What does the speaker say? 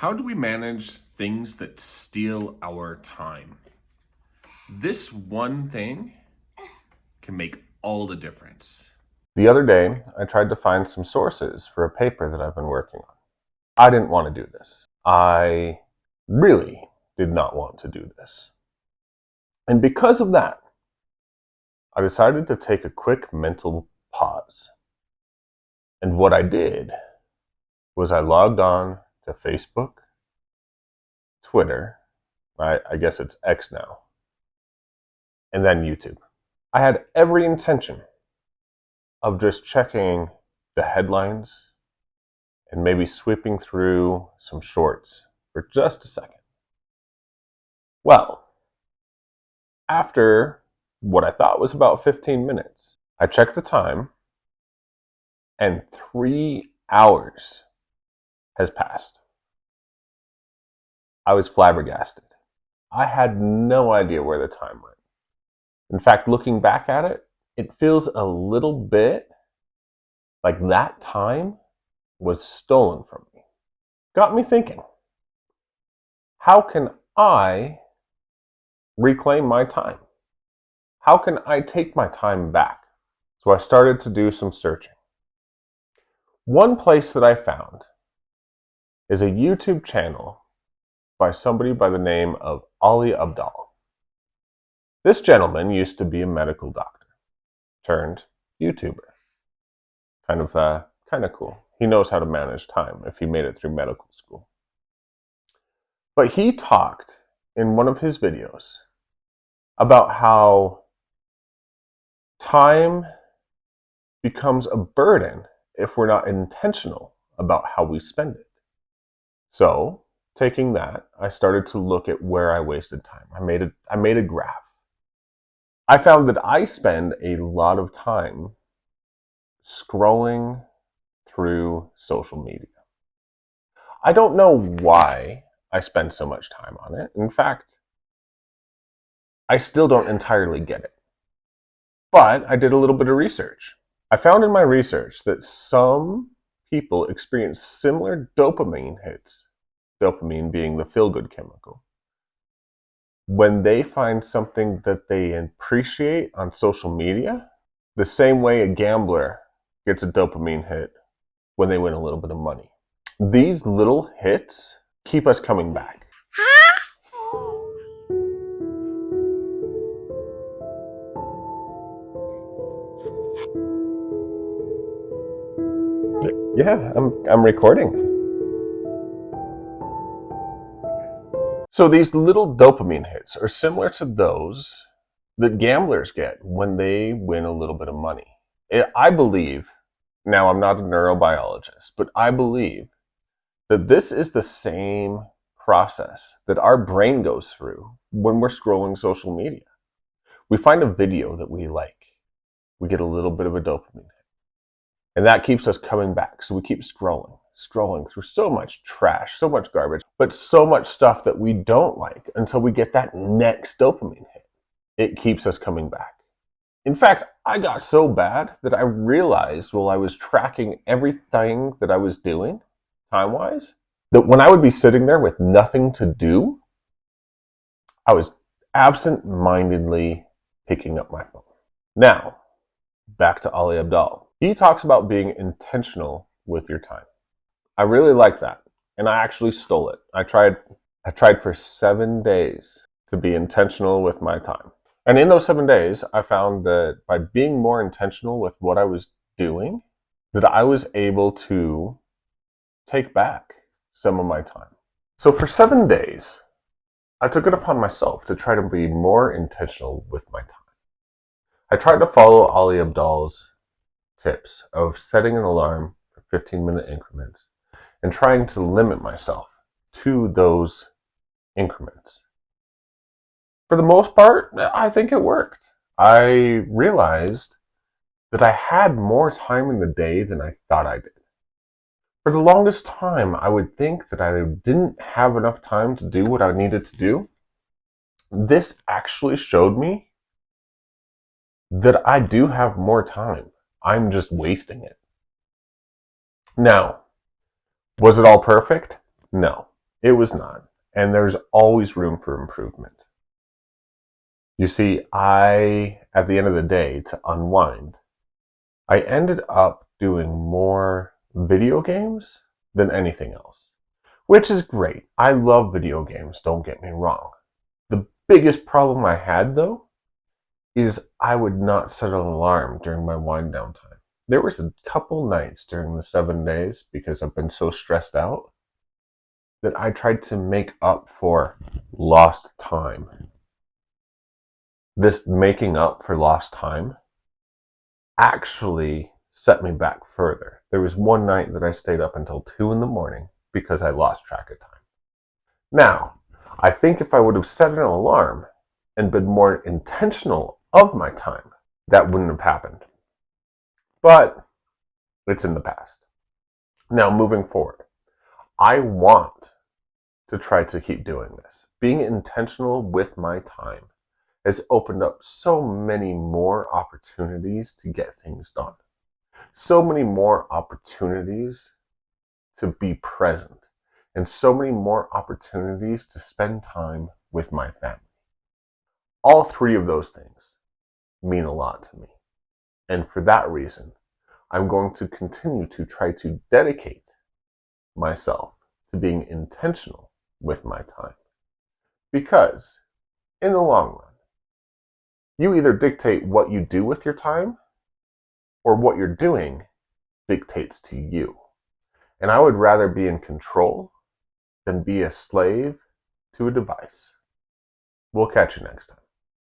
How do we manage things that steal our time? This one thing can make all the difference. The other day, I tried to find some sources for a paper that I've been working on. I didn't want to do this. I really did not want to do this. And because of that, I decided to take a quick mental pause. And what I did was I logged on to Facebook, Twitter, I guess it's X now, and then YouTube. I had every intention of just checking the headlines and maybe sweeping through some shorts for just a second. Well, after what I thought was about 15 minutes, I checked the time and 3 hours has passed. I was flabbergasted. I had no idea where the time went. In fact, looking back at it, it feels a little bit like that time was stolen from me. Got me thinking, how can I reclaim my time? How can I take my time back? So I started to do some searching. One place that I found is a YouTube channel by somebody by the name of Ali Abdaal. This gentleman used to be a medical doctor turned YouTuber. Kind of cool. He knows how to manage time if he made it through medical school. But he talked in one of his videos about how time becomes a burden if we're not intentional about how we spend it. So, taking that, I started to look at where I wasted time. I made a graph. I found that I spend a lot of time scrolling through social media. I don't know why I spend so much time on it. In fact, I still don't entirely get it. But I did a little bit of research. I found in my research that some people experience similar dopamine hits, dopamine being the feel-good chemical, when they find something that they appreciate on social media, the same way a gambler gets a dopamine hit when they win a little bit of money. These little hits keep us coming back. Yeah, I'm recording. So these little dopamine hits are similar to those that gamblers get when they win a little bit of money. I believe, now I'm not a neurobiologist, but I believe that this is the same process that our brain goes through when we're scrolling social media. We find a video that we like. We get a little bit of a dopamine hit. And that keeps us coming back. So we keep scrolling through so much trash, so much garbage, but so much stuff that we don't like until we get that next dopamine hit. It keeps us coming back. In fact, I got so bad that I realized while I was tracking everything that I was doing, time-wise, that when I would be sitting there with nothing to do, I was absent-mindedly picking up my phone. Now, back to Ali Abdaal. He talks about being intentional with your time. I really like that, and I actually stole it. I tried for 7 days to be intentional with my time. And in those 7 days, I found that by being more intentional with what I was doing, that I was able to take back some of my time. So for 7 days, I took it upon myself to try to be more intentional with my time. I tried to follow Ali Abdaal's tips of setting an alarm for 15-minute increments and trying to limit myself to those increments. For the most part, I think it worked. I realized that I had more time in the day than I thought I did. For the longest time, I would think that I didn't have enough time to do what I needed to do. This actually showed me that I do have more time. I'm just wasting it. Now, was it all perfect? No. It was not. And there's always room for improvement. You see, at the end of the day, to unwind, I ended up doing more video games than anything else, which is great. I love video games, don't get me wrong. The biggest problem I had, though, is I would not set an alarm during my wind down time. There was a couple nights during the 7 days, because I've been so stressed out, that I tried to make up for lost time. This making up for lost time actually set me back further. There was one night that I stayed up until 2 in the morning because I lost track of time. Now, I think if I would have set an alarm and been more intentional of my time, that wouldn't have happened. But it's in the past. Now, moving forward, I want to try to keep doing this. Being intentional with my time has opened up so many more opportunities to get things done. So many more opportunities to be present, and so many more opportunities to spend time with my family. All three of those things mean a lot to me. And for that reason, I'm going to continue to try to dedicate myself to being intentional with my time. Because in the long run, you either dictate what you do with your time, or what you're doing dictates to you. And I would rather be in control than be a slave to a device. We'll catch you next time.